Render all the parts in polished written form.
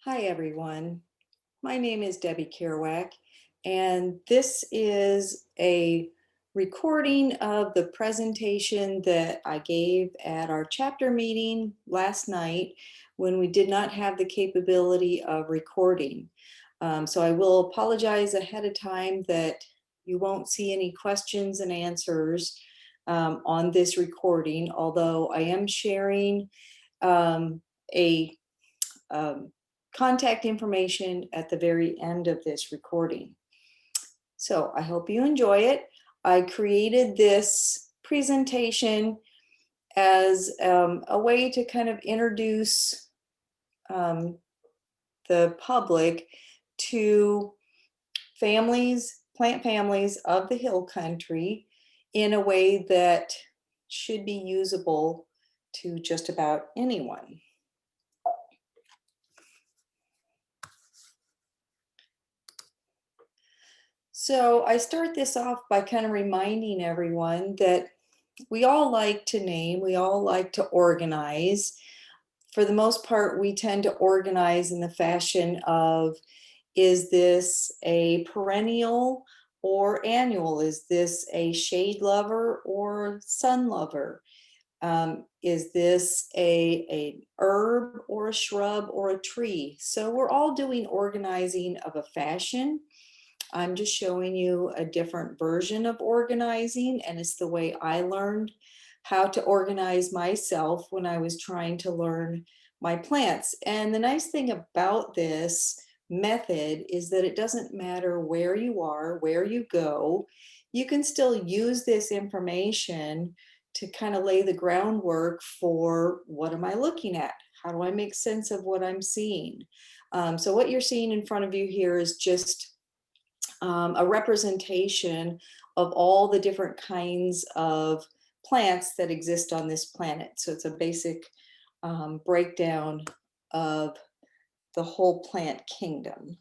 Hi everyone, my name is Debbie Kerouac and this is a recording of the presentation that I gave at our chapter meeting last night when we did not have the capability of recording. So I will apologize ahead of time that you won't see any questions and answers on this recording, although I am sharing a contact information at the very end of this recording. So I hope you enjoy it. I created this presentation as a way to kind of introduce the public to plant families of the hill country in a way that should be usable to just about anyone. So I start this off by kind of reminding everyone that we all like to name, we all like to organize. For the most part, we tend to organize in the fashion of, is this a perennial or annual? Is this a shade lover or sun lover? Is this a herb or a shrub or a tree? So we're all doing organizing of a fashion. I'm just showing you a different version of organizing, and it's the way I learned how to organize myself when I was trying to learn my plants. And the nice thing about this method is that it doesn't matter where you are, where you go, you can still use this information to kind of lay the groundwork for what am I looking at? How do I make sense of what I'm seeing? So what you're seeing in front of you here is just a representation of all the different kinds of plants that exist on this planet. So it's a basic breakdown of the whole plant kingdom.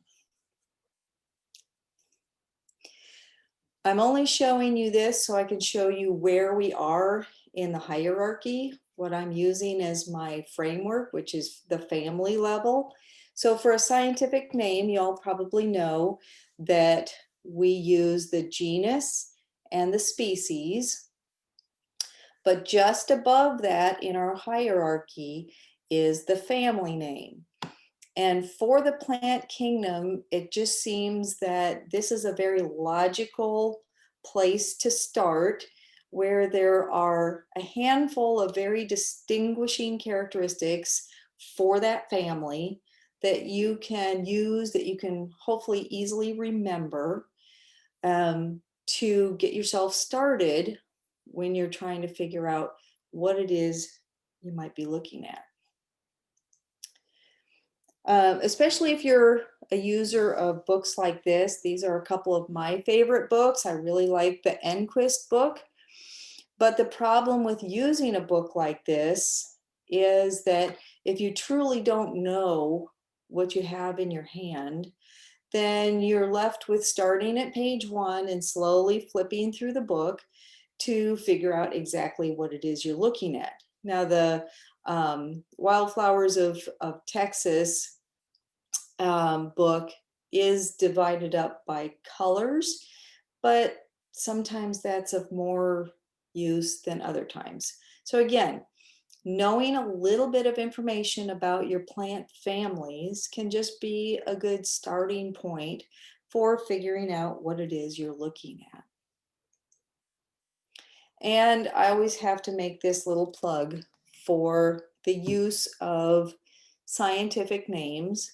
I'm only showing you this so I can show you where we are in the hierarchy, what I'm using as my framework, which is the family level. So for a scientific name, you all probably know that we use the genus and the species, but just above that in our hierarchy is the family name. And for the plant kingdom, it just seems that this is a very logical place to start, where there are a handful of very distinguishing characteristics for that family that you can use, that you can hopefully easily remember to get yourself started when you're trying to figure out what it is you might be looking at. Especially if you're a user of books like this. These are a couple of my favorite books. I really like the Enquist book. But the problem with using a book like this is that if you truly don't know what you have in your hand, then you're left with starting at page 1 and slowly flipping through the book to figure out exactly what it is you're looking at. Now, the Wildflowers of Texas book is divided up by colors, but sometimes that's of more use than other times. So again, knowing a little bit of information about your plant families can just be a good starting point for figuring out what it is you're looking at. And I always have to make this little plug for the use of scientific names.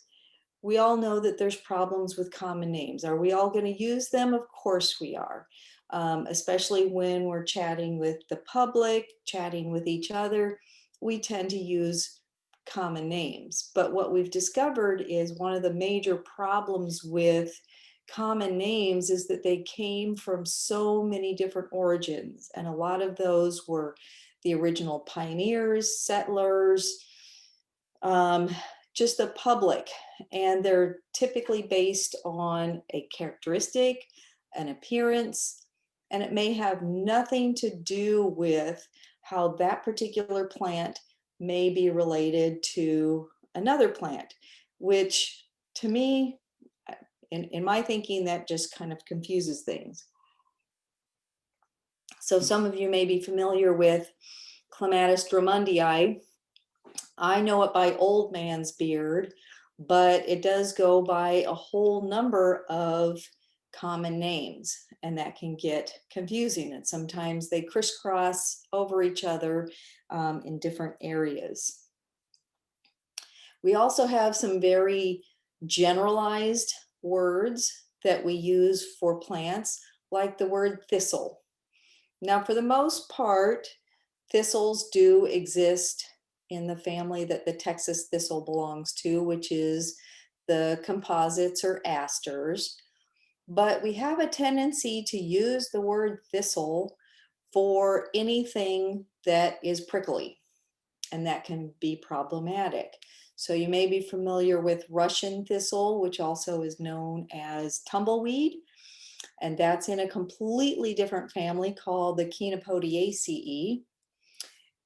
We all know that there's problems with common names. Are we all going to use them? Of course we are, especially when we're chatting with the public, chatting with each other. We tend to use common names. But what we've discovered is one of the major problems with common names is that they came from so many different origins. And a lot of those were the original pioneers, settlers, just the public, and they're typically based on a characteristic, an appearance, and it may have nothing to do with how that particular plant may be related to another plant. which to me, in my thinking, that just kind of confuses things. So some of you may be familiar with Clematis drumondii. I know it by old man's beard, but it does go by a whole number of common names, and that can get confusing. And sometimes they crisscross over each other in different areas. We also have some very generalized words that we use for plants, like the word thistle. Now, for the most part, thistles do exist in the family that the Texas thistle belongs to, which is the composites or asters. But we have a tendency to use the word thistle for anything that is prickly, and that can be problematic. So you may be familiar with Russian thistle, which also is known as tumbleweed, and that's in a completely different family called the Cecilpanoids.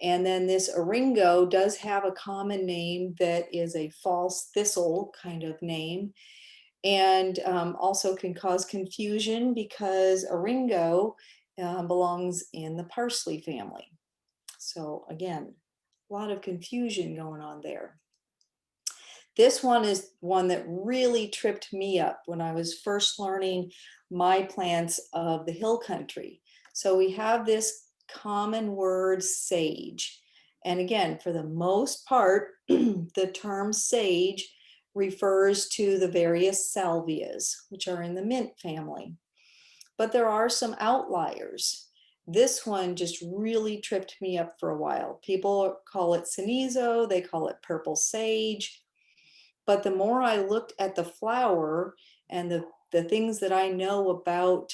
And then this Oringo does have a common name that is a false thistle kind of name, and also can cause confusion because Oringo belongs in the Parsley family. So again, a lot of confusion going on there. This one is one that really tripped me up when I was first learning my plants of the hill country. So we have this common word sage. And again, for the most part, the term sage refers to the various salvias, which are in the mint family. But there are some outliers. This one just really tripped me up for a while. People call it cenizo, they call it purple sage. But the more I looked at the flower and the things that I know about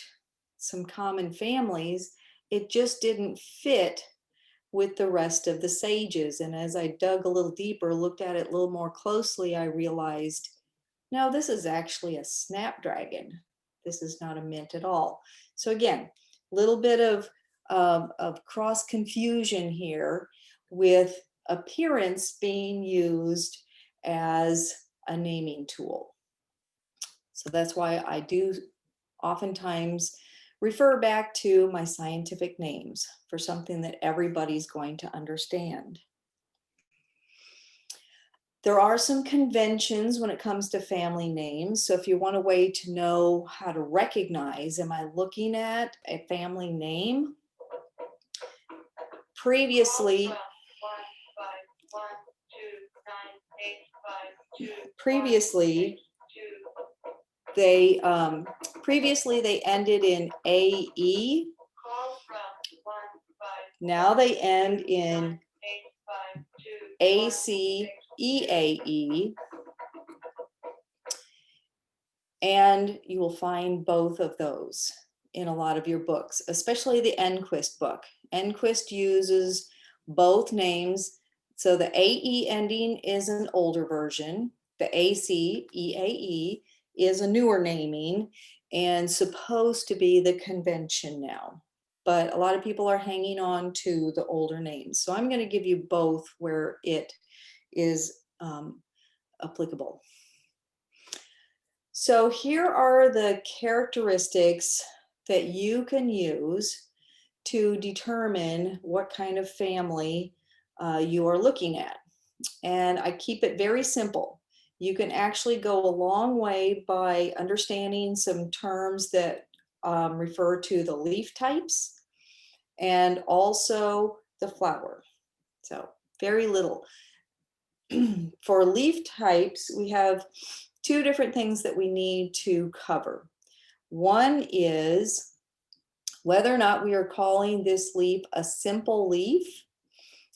some common families, it just didn't fit with the rest of the sages. And as I dug a little deeper, looked at it a little more closely, I realized, no, this is actually a snapdragon. This is not a mint at all. So again, a little bit of cross confusion here with appearance being used as a naming tool. So that's why I do oftentimes refer back to my scientific names for something that everybody's going to understand. There are some conventions when it comes to family names. So if you want a way to know how to recognize, am I looking at a family name? Previously, they ended in AE. Now they end in ACEAE. And you will find both of those in a lot of your books, especially the Enquist book. Enquist uses both names. So the AE ending is an older version. The ACEAE is a newer naming and supposed to be the convention now. But a lot of people are hanging on to the older names. So I'm going to give you both where it is applicable. So here are the characteristics that you can use to determine what kind of family you are looking at. And I keep it very simple. You can actually go a long way by understanding some terms that refer to the leaf types and also the flower. So very little. For leaf types, we have two different things that we need to cover. One is whether or not we are calling this leaf a simple leaf,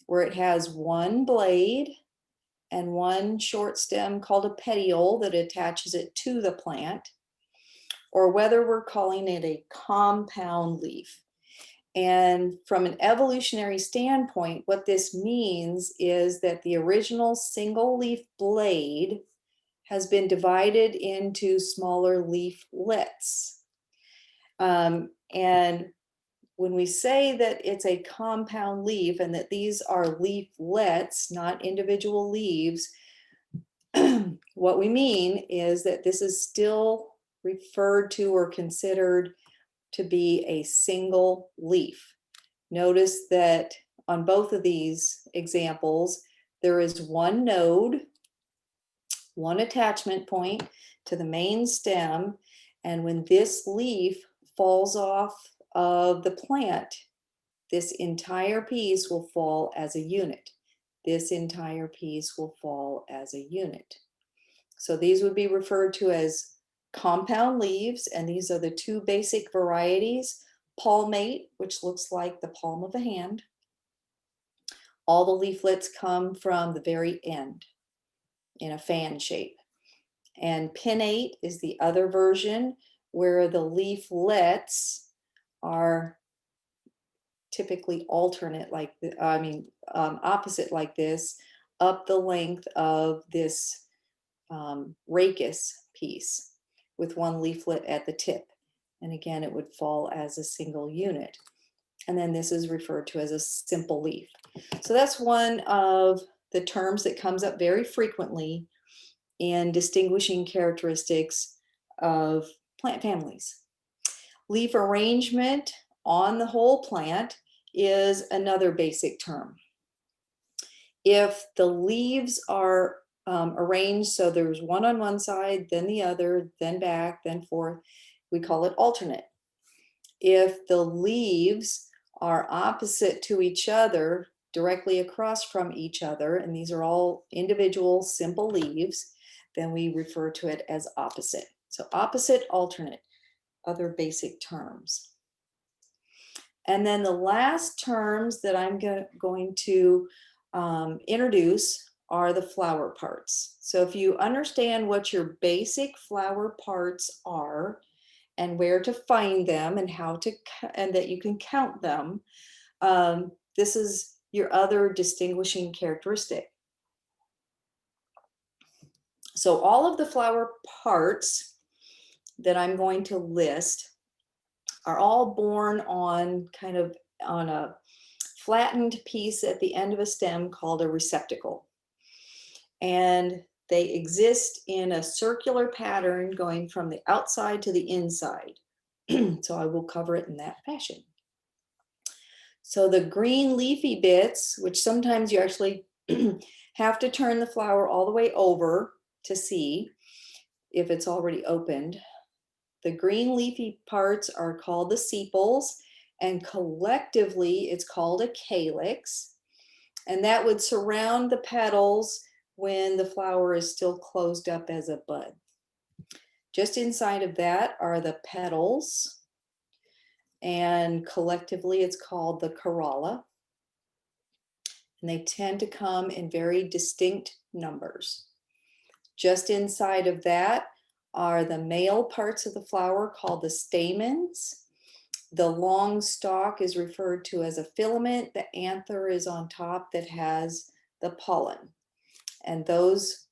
where it has one blade and one short stem called a petiole that attaches it to the plant, or whether we're calling it a compound leaf. And from an evolutionary standpoint, what this means is that the original single leaf blade has been divided into smaller leaflets. And when we say that it's a compound leaf and that these are leaflets, not individual leaves, What we mean is that this is still referred to or considered to be a single leaf. Notice that on both of these examples, there is one node, one attachment point to the main stem, and when this leaf falls off of the plant, this entire piece will fall as a unit. This entire piece will fall as a unit. So these would be referred to as compound leaves, and these are the two basic varieties. Palmate, which looks like the palm of a hand. All the leaflets come from the very end in a fan shape. And pinnate is the other version where the leaflets are typically alternate, like opposite like this, up the length of this rachis piece with one leaflet at the tip. And again, it would fall as a single unit. And then this is referred to as a simple leaf. So that's one of the terms that comes up very frequently in distinguishing characteristics of plant families. Leaf arrangement on the whole plant is another basic term. If the leaves are arranged so there's one on one side, then the other, then back, then forth, we call it alternate. If the leaves are opposite to each other, directly across from each other, and these are all individual simple leaves, then we refer to it as opposite. So opposite, alternate, other basic terms. And then the last terms that I'm going to introduce are the flower parts. So if you understand what your basic flower parts are and where to find them and and that you can count them, this is your other distinguishing characteristic. So all of the flower parts that I'm going to list are all borne on on a flattened piece at the end of a stem called a receptacle. And they exist in a circular pattern going from the outside to the inside. So I will cover it in that fashion. So the green leafy bits, which sometimes you actually have to turn the flower all the way over to see if it's already opened. The green leafy parts are called the sepals, and collectively it's called a calyx. And that would surround the petals when the flower is still closed up as a bud. Just inside of that are the petals, and collectively it's called the corolla. And they tend to come in very distinct numbers. Just inside of that are the male parts of the flower called the stamens. The long stalk is referred to as a filament. The anther is on top that has the pollen. And those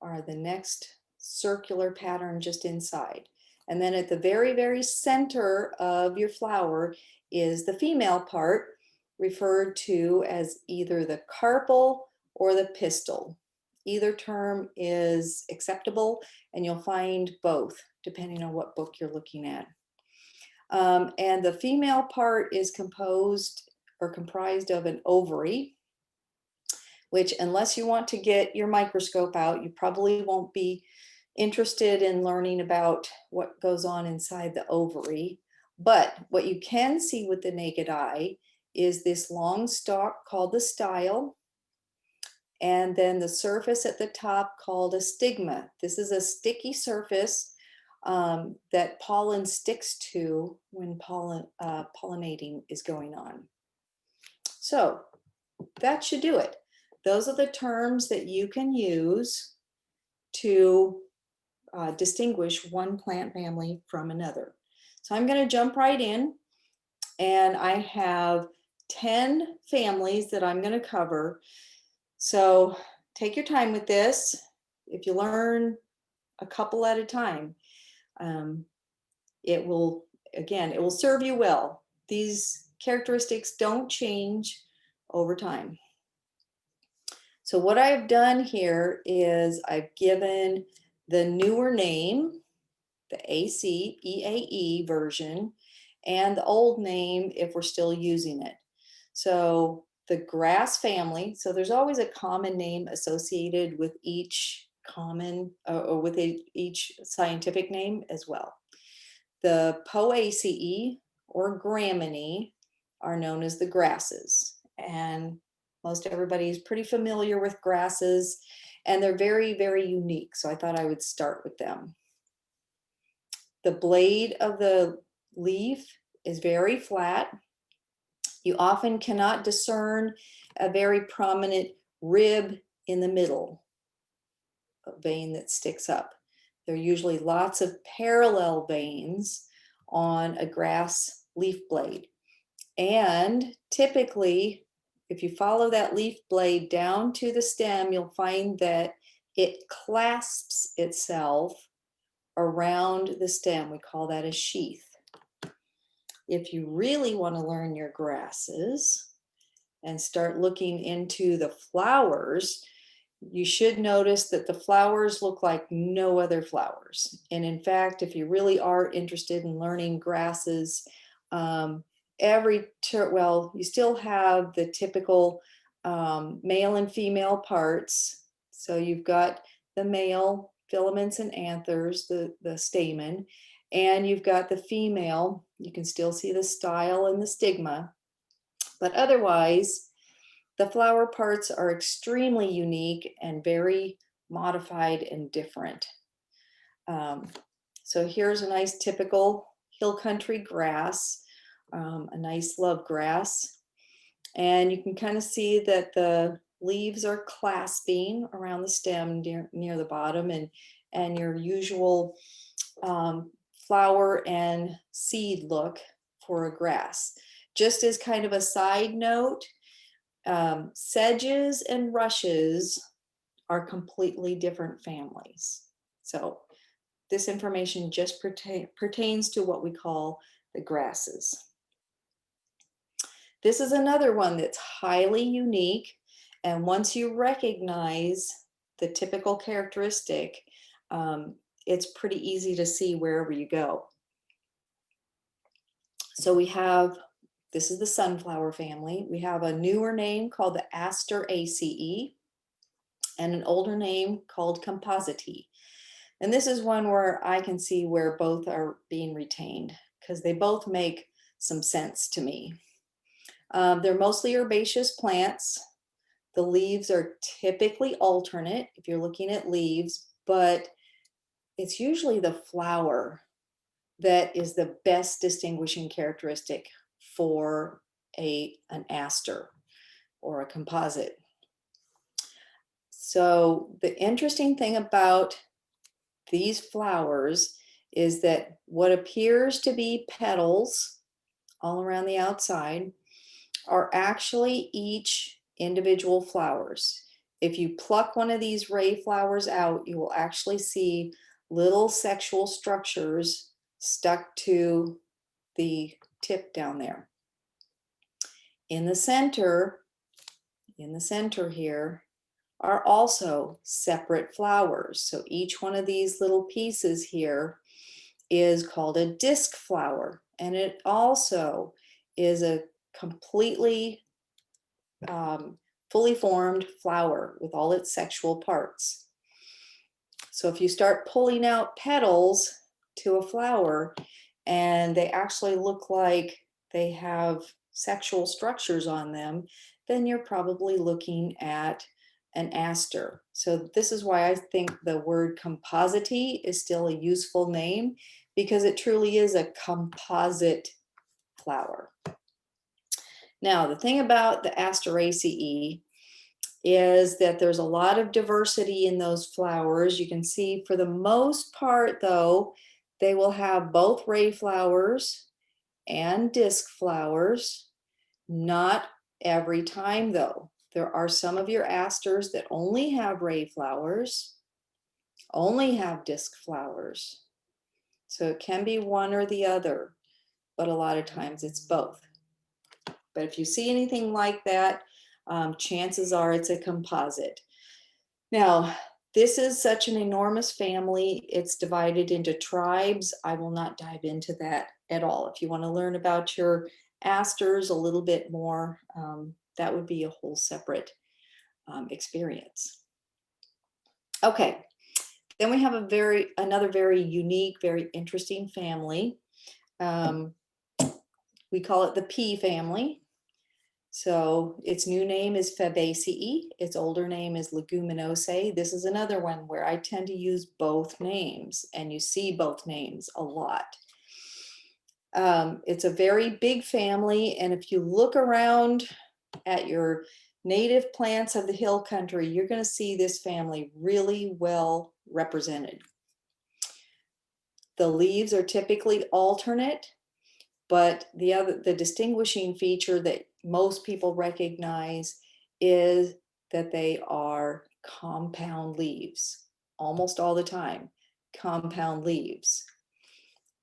are the next circular pattern just inside. And then at the very, very center of your flower is the female part, referred to as either the carpel or the pistil. Either term is acceptable, and you'll find both depending on what book you're looking at. And the female part is composed or comprised of an ovary, which, unless you want to get your microscope out, you probably won't be interested in learning about what goes on inside the ovary. But what you can see with the naked eye is this long stalk called the style, and then the surface at the top called a stigma. This is a sticky surface that pollen sticks to when pollinating is going on. So that should do it. Those are the terms that you can use to distinguish one plant family from another. So I'm going to jump right in, and I have 10 families that I'm going to cover. So take your time with this. If you learn a couple at a time, it will serve you well. These characteristics don't change over time. So what I've done here is I've given the newer name, the ACEAE version, and the old name if we're still using it. So the grass family, so there's always a common name associated with each common or with each scientific name as well. The Poaceae or Gramineae are known as the grasses, and most everybody is pretty familiar with grasses, and they're very, very unique. So I thought I would start with them. The blade of the leaf is very flat. You often cannot discern a very prominent rib in the middle, a vein that sticks up. There are usually lots of parallel veins on a grass leaf blade. And typically, if you follow that leaf blade down to the stem, you'll find that it clasps itself around the stem. We call that a sheath. If you really want to learn your grasses and start looking into the flowers, you should notice that the flowers look like no other flowers. And in fact, if you really are interested in learning grasses, well, you still have the typical male and female parts. So you've got the male filaments and anthers, the stamen, and you've got the female. You can still see the style and the stigma, but otherwise, the flower parts are extremely unique and very modified and different. So here's a nice typical hill country grass, a nice love grass. And you can kind of see that the leaves are clasping around the stem near the bottom, and your usual flower and seed look for a grass. Just as kind of a side note, sedges and rushes are completely different families. So this information just pertains to what we call the grasses. This is another one that's highly unique, and once you recognize the typical characteristic, it's pretty easy to see wherever you go. So this is the sunflower family. We have a newer name called the Asteraceae and an older name called Compositae. And this is one where I can see where both are being retained because they both make some sense to me. They're mostly herbaceous plants. The leaves are typically alternate if you're looking at leaves, but it's usually the flower that is the best distinguishing characteristic for an aster or a composite. So the interesting thing about these flowers is that what appears to be petals all around the outside are actually each individual flowers. If you pluck one of these ray flowers out, you will actually see little sexual structures stuck to the tip down there. In the center here are also separate flowers. So each one of these little pieces here is called a disc flower, and it also is a completely fully formed flower with all its sexual parts. So if you start pulling out petals to a flower and they actually look like they have sexual structures on them, then you're probably looking at an aster. So this is why I think the word compositae is still a useful name, because it truly is a composite flower. Now, the thing about the Asteraceae is that there's a lot of diversity in those flowers. You can see for the most part, though, they will have both ray flowers and disc flowers. Not every time, though. There are some of your asters that only have ray flowers, only have disc flowers. So it can be one or the other, but a lot of times it's both. But if you see anything like that, chances are it's a composite. Now, this is such an enormous family. It's divided into tribes. I will not dive into that at all. If you want to learn about your asters a little bit more, that would be a whole separate experience. Okay, then we have another very unique, very interesting family. We call it the pea family. So its new name is Fabaceae. Its older name is Leguminosae. This is another one where I tend to use both names, and you see both names a lot. It's a very big family, and if you look around at your native plants of the hill country, you're going to see this family really well represented. The leaves are typically alternate, but the distinguishing feature that most people recognize is that they are compound leaves, almost all the time, compound leaves.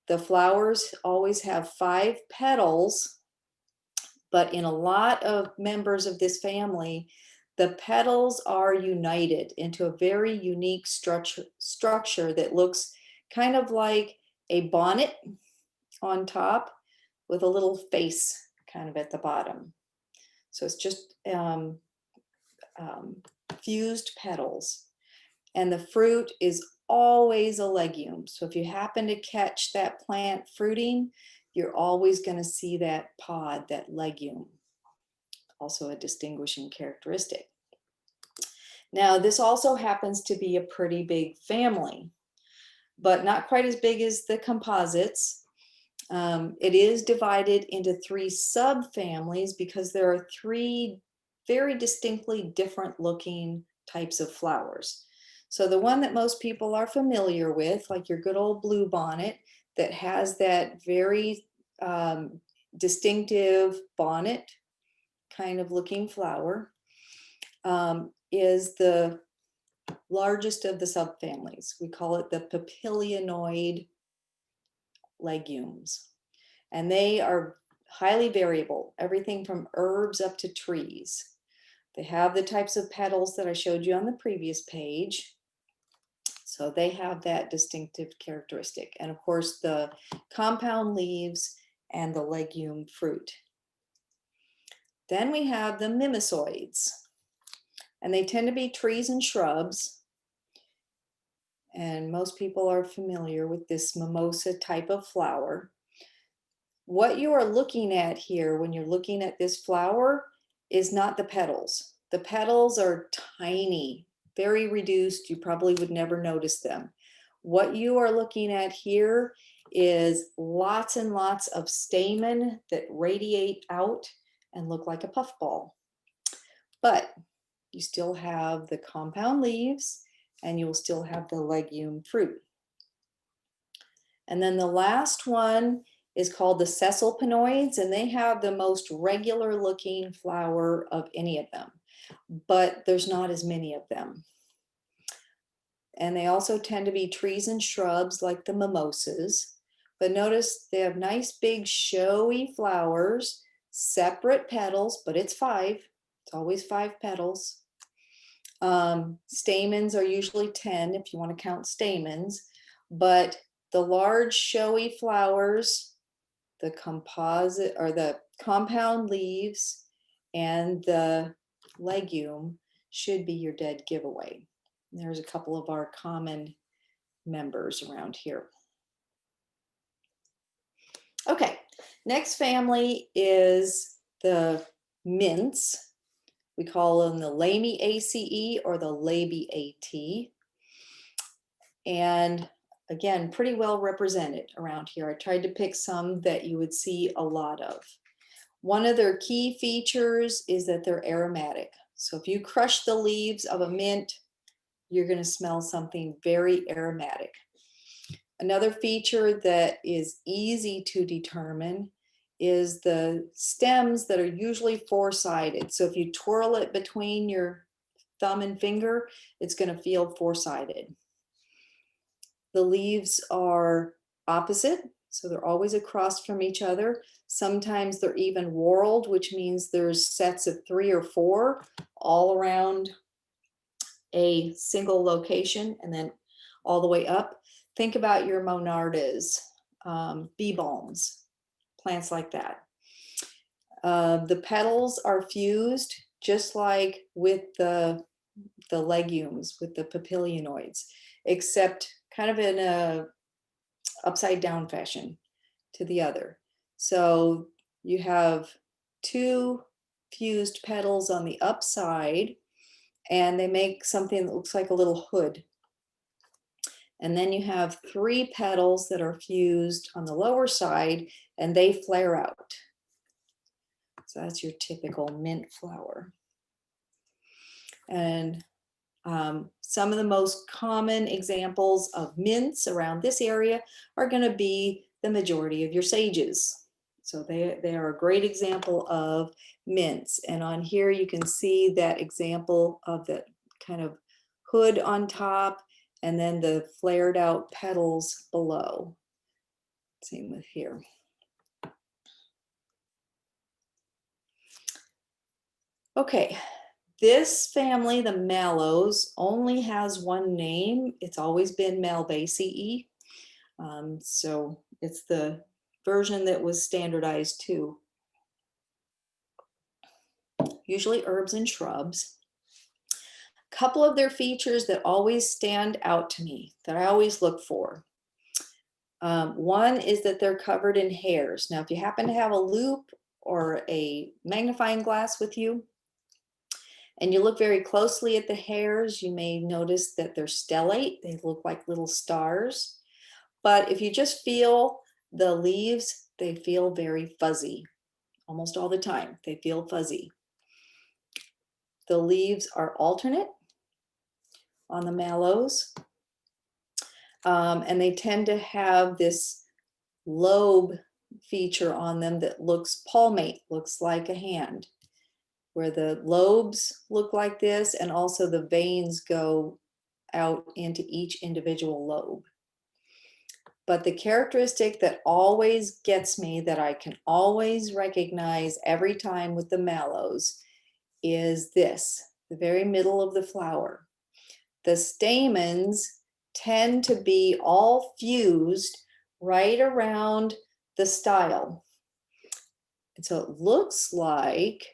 The flowers always have 5 petals, but in a lot of members of this family, the petals are united into a very unique structure that looks kind of like a bonnet on top with a little face kind of at the bottom. So it's just fused petals. And the fruit is always a legume. So if you happen to catch that plant fruiting, you're always going to see that pod, that legume. Also a distinguishing characteristic. Now, this also happens to be a pretty big family, but not quite as big as the composites. It is divided into 3 subfamilies because there are 3 very distinctly different looking types of flowers. So the one that most people are familiar with, like your good old bluebonnet, that has that very distinctive bonnet kind of looking flower, is the largest of the subfamilies. We call it the papilionoid legumes. And they are highly variable, everything from herbs up to trees. They have the types of petals that I showed you on the previous page. So they have that distinctive characteristic. And of course, the compound leaves and the legume fruit. Then we have the Mimisoids, and they tend to be trees and shrubs. And most people are familiar with this mimosa type of flower. What you are looking at here when you're looking at this flower is not the petals. The petals are tiny, very reduced. You probably would never notice them. What you are looking at here is lots and lots of stamen that radiate out and look like a puffball. But you still have the compound leaves and you'll still have the legume fruit. And then the last one is called the Cecilpanoids, and they have the most regular looking flower of any of them, but there's not as many of them. And they also tend to be trees and shrubs like the mimosas, but notice they have nice big showy flowers, separate petals, but it's 5. It's always 5 petals. Stamens are usually 10 if you want to count stamens, but the large showy flowers, the composite or the compound leaves, and the legume should be your dead giveaway. There's a couple of our common members around here. Okay, next family is the mints. We call them the Lamiaceae or the Labiate. And again, pretty well represented around here. I tried to pick some that you would see a lot of. One of their key features is that they're aromatic. So if you crush the leaves of a mint, you're going to smell something very aromatic. Another feature that is easy to determine is the stems that are usually 4-sided. So if you twirl it between your thumb and finger, it's going to feel 4-sided. The leaves are opposite, So they're always across from each other. Sometimes they're even whorled, which means there's sets of 3 or 4 all around a single location and then all the way up. Think about your monardas, bee balms, plants like that. The petals are fused just like with the legumes, with the papilionoids, except kind of in a upside down fashion to the other. So you have 2 fused petals on the upside, and they make something that looks like a little hood. And then you have 3 petals that are fused on the lower side, and they flare out. So that's your typical mint flower. And some of the most common examples of mints around this area are going to be the majority of your sages. So they are a great example of mints. And on here you can see that example of the kind of hood on top and then the flared out petals below. Same with here. Okay. This family, the mallows, only has one name. It's always been Malvaceae. So it's the version that was standardized too. Usually herbs and shrubs. A couple of their features that always stand out to me, that I always look for. One is that they're covered in hairs. Now, if you happen to have a loupe or a magnifying glass with you, and you look very closely at the hairs, you may notice that they're stellate. They look like little stars. But if you just feel the leaves, they feel very fuzzy. Almost all the time, they feel fuzzy. The leaves are alternate on the mallows. And they tend to have this lobe feature on them that looks palmate, looks like a hand, where the lobes look like this and also the veins go out into each individual lobe. But the characteristic that always gets me, that I can always recognize every time with the mallows, is this, the very middle of the flower. The stamens tend to be all fused right around the style. And so it looks like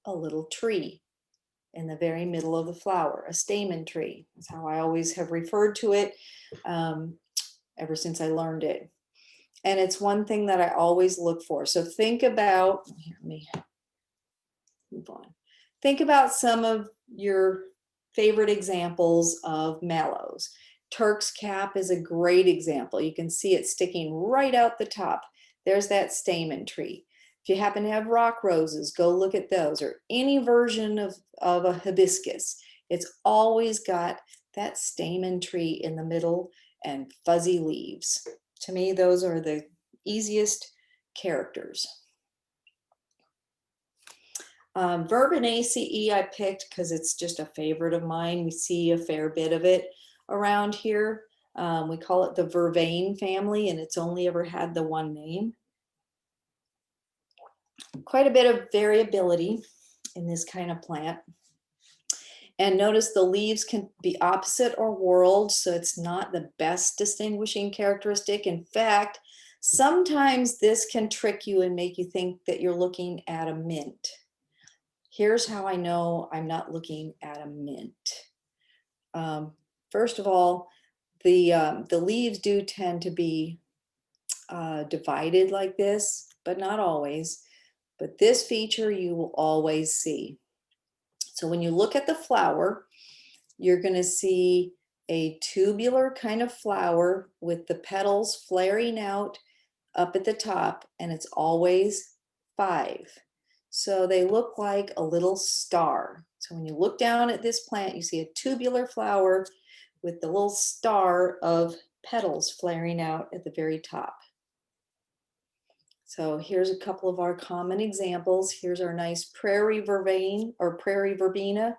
a little tree in the very middle of the flower, a stamen tree. That's how I always have referred to it ever since I learned it. And it's one thing that I always look for. So think about, here, let me move on. Think about some of your favorite examples of mallows. Turks Cap is a great example. You can see it sticking right out the top. There's that stamen tree. If you happen to have rock roses, go look at those, or any version of a hibiscus. It's always got that stamen tree in the middle and fuzzy leaves. To me, those are the easiest characters. Vervaceae I picked because it's just a favorite of mine. We see a fair bit of it around here. We call it the Vervain family, and it's only ever had the one name. Quite a bit of variability in this kind of plant. And notice the leaves can be opposite or whorled, so it's not the best distinguishing characteristic. In fact, sometimes this can trick you and make you think that you're looking at a mint. Here's how I know I'm not looking at a mint. First of all, the leaves do tend to be divided like this, but not always. But this feature you will always see. So when you look at the flower, you're going to see a tubular kind of flower with the petals flaring out up at the top, and it's always 5. So they look like a little star. So when you look down at this plant, you see a tubular flower with the little star of petals flaring out at the very top. So here's a couple of our common examples. Here's our nice Prairie Vervain or Prairie Verbena.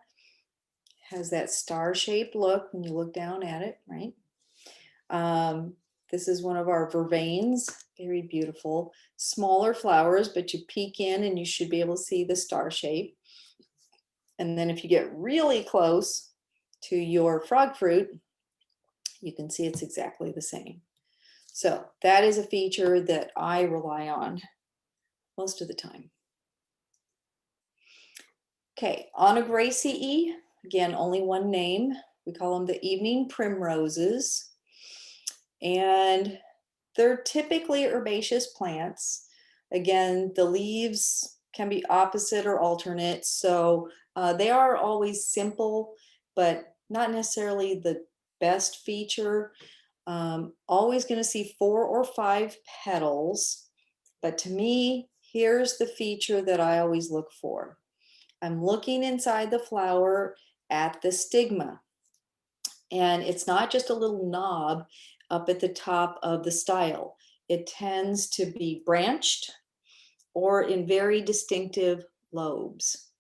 Has that star-shaped look when you look down at it, right? This is one of our Vervains, very beautiful. Smaller flowers, but you peek in and you should be able to see the star shape. And then if you get really close to your frog fruit, you can see it's exactly the same. So that is a feature that I rely on most of the time. Okay, Asteraceae, again, only one name. We call them the evening primroses. And they're typically herbaceous plants. Again, the leaves can be opposite or alternate. So they are always simple, but not necessarily the best feature. Always going to see 4 or 5 petals. But to me, here's the feature that I always look for. I'm looking inside the flower at the stigma. And it's not just a little knob up at the top of the style. It tends to be branched or in very distinctive lobes.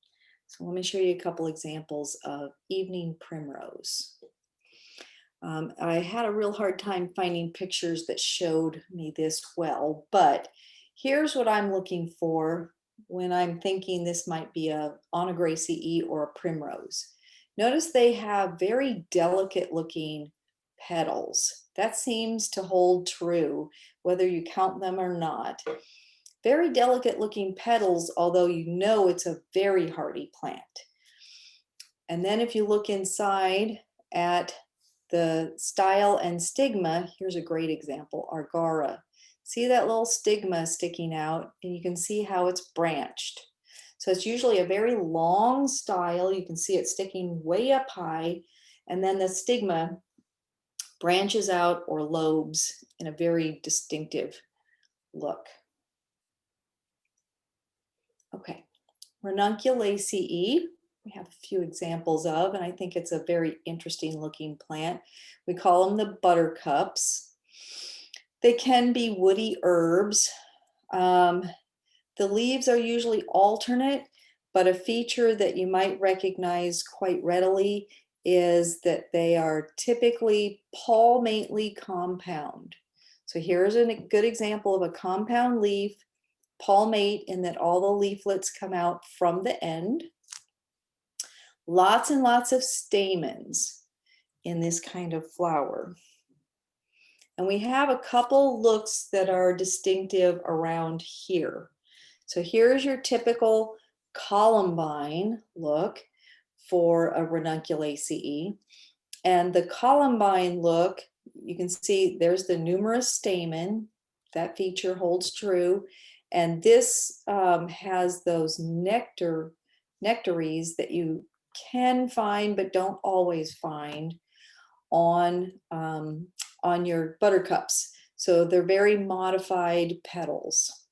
So let me show you a couple examples of evening primrose. I had a real hard time finding pictures that showed me this well, but here's what I'm looking for when I'm thinking this might be a Asteraceae or a primrose. Notice they have very delicate looking petals. That seems to hold true, whether you count them or not. Very delicate looking petals, although you know it's a very hardy plant. And then if you look inside at the style and stigma, here's a great example, Argara. See that little stigma sticking out, and you can see how it's branched. So it's usually a very long style. You can see it sticking way up high, and then the stigma branches out or lobes in a very distinctive look. Okay, Ranunculaceae. We have a few examples of, and I think it's a very interesting looking plant. We call them the buttercups. They can be woody herbs. The leaves are usually alternate, but a feature that you might recognize quite readily is that they are typically palmately compound. So here's a good example of a compound leaf, palmate, in that all the leaflets come out from the end. Lots and lots of stamens in this kind of flower. And we have a couple looks that are distinctive around here. So here's your typical columbine look for a Ranunculaceae. And the columbine look, you can see there's the numerous stamen. That feature holds true. And this has those nectaries that you can find but don't always find on your buttercups. So they're very modified petals.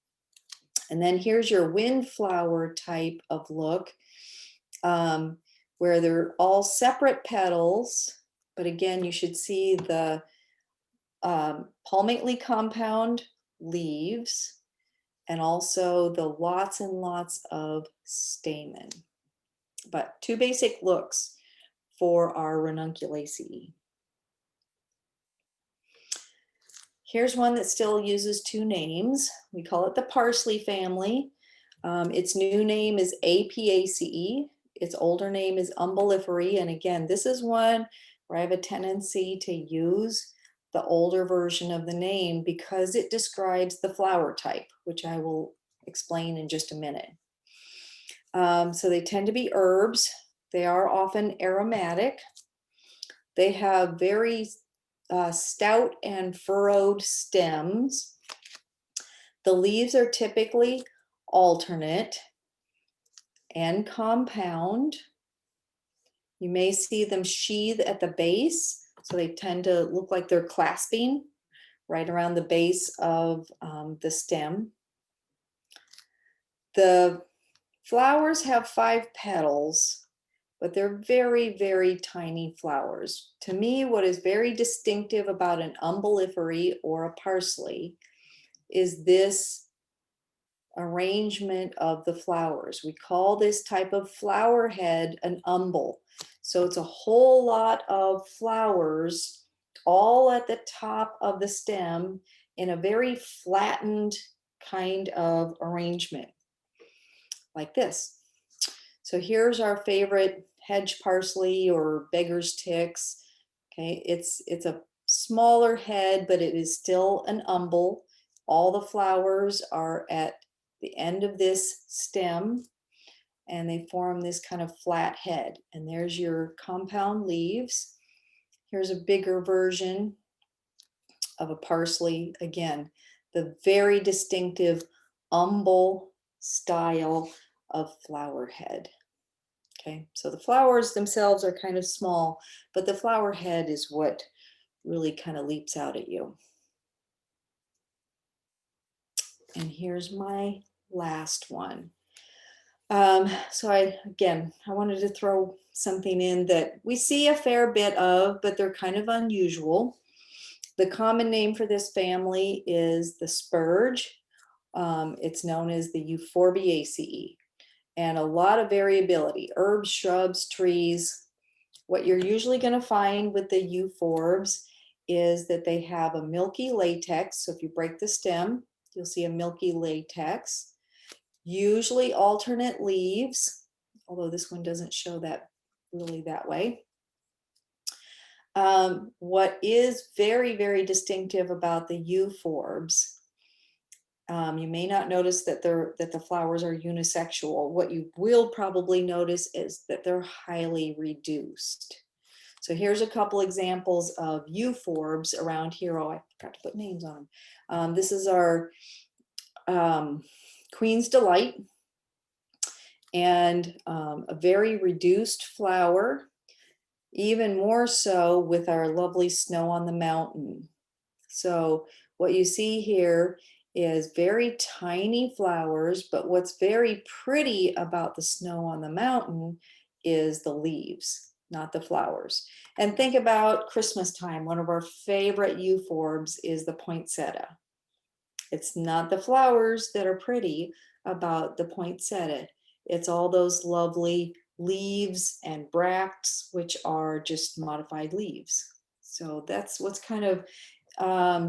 And then here's your windflower type of look, where they're all separate petals, but again, you should see the palmately compound leaves and also the lots and lots of stamen. But 2 basic looks for our Ranunculaceae. Here's one that still uses 2 names. We call it the Parsley family. Its new name is Apiaceae. Its older name is Umbelliferae. And again, this is one where I have a tendency to use the older version of the name because it describes the flower type, which I will explain in just a minute. So they tend to be herbs. They are often aromatic. They have very stout and furrowed stems. The leaves are typically alternate and compound. You may see them sheathe at the base, so they tend to look like they're clasping right around the base of the stem. The flowers have 5 petals, but they're very, very tiny flowers. To me, what is very distinctive about an Umbelliferae or a Parsley is this arrangement of the flowers. We call this type of flower head an umbel. So it's a whole lot of flowers all at the top of the stem in a very flattened kind of arrangement, like this. So here's our favorite hedge parsley or beggar's ticks. Okay, it's a smaller head, but it is still an umbel. All the flowers are at the end of this stem, and they form this kind of flat head. And there's your compound leaves. Here's a bigger version of a parsley. Again, the very distinctive umbel style of flower head. Okay, so the flowers themselves are kind of small, but the flower head is what really kind of leaps out at you. And here's my last one. So I wanted to throw something in that we see a fair bit of, but they're kind of unusual. The common name for this family is the spurge. It's known as the Euphorbiaceae, and a lot of variability, herbs, shrubs, trees. What you're usually going to find with the euphorbs is that they have a milky latex. So if you break the stem, you'll see a milky latex. Usually alternate leaves, although this one doesn't show that really that way. What is very, very distinctive about the euphorbs, you may not notice that the flowers are unisexual. What you will probably notice is that they're highly reduced. So here's a couple examples of euphorbs around here. Oh, I forgot to put names on them. This is our Queen's Delight, and a very reduced flower, even more so with our lovely Snow on the Mountain. So what you see here is very tiny flowers, but what's very pretty about the Snow on the Mountain is the leaves, not the flowers. And think about Christmas time. One of our favorite euphorbs is the poinsettia. It's not the flowers that are pretty about the poinsettia. It's all those lovely leaves and bracts, which are just modified leaves. So that's what's kind of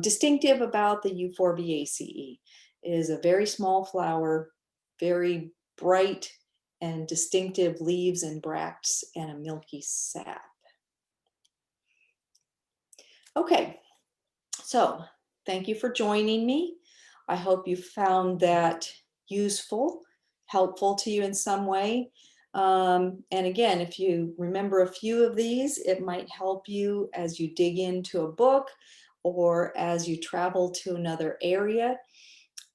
distinctive about the Euphorbiaceae, is a very small flower, very bright and distinctive leaves and bracts, and a milky sap. Okay, so thank you for joining me. I hope you found that useful, helpful to you in some way. And again, if you remember a few of these, it might help you as you dig into a book or as you travel to another area.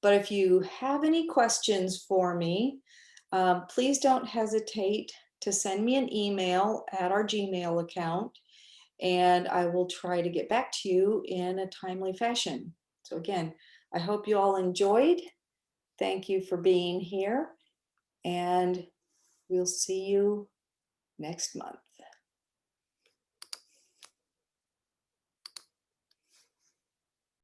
But if you have any questions for me, please don't hesitate to send me an email at our Gmail account, and I will try to get back to you in a timely fashion. So again, I hope you all enjoyed. Thank you for being here, and we'll see you next month.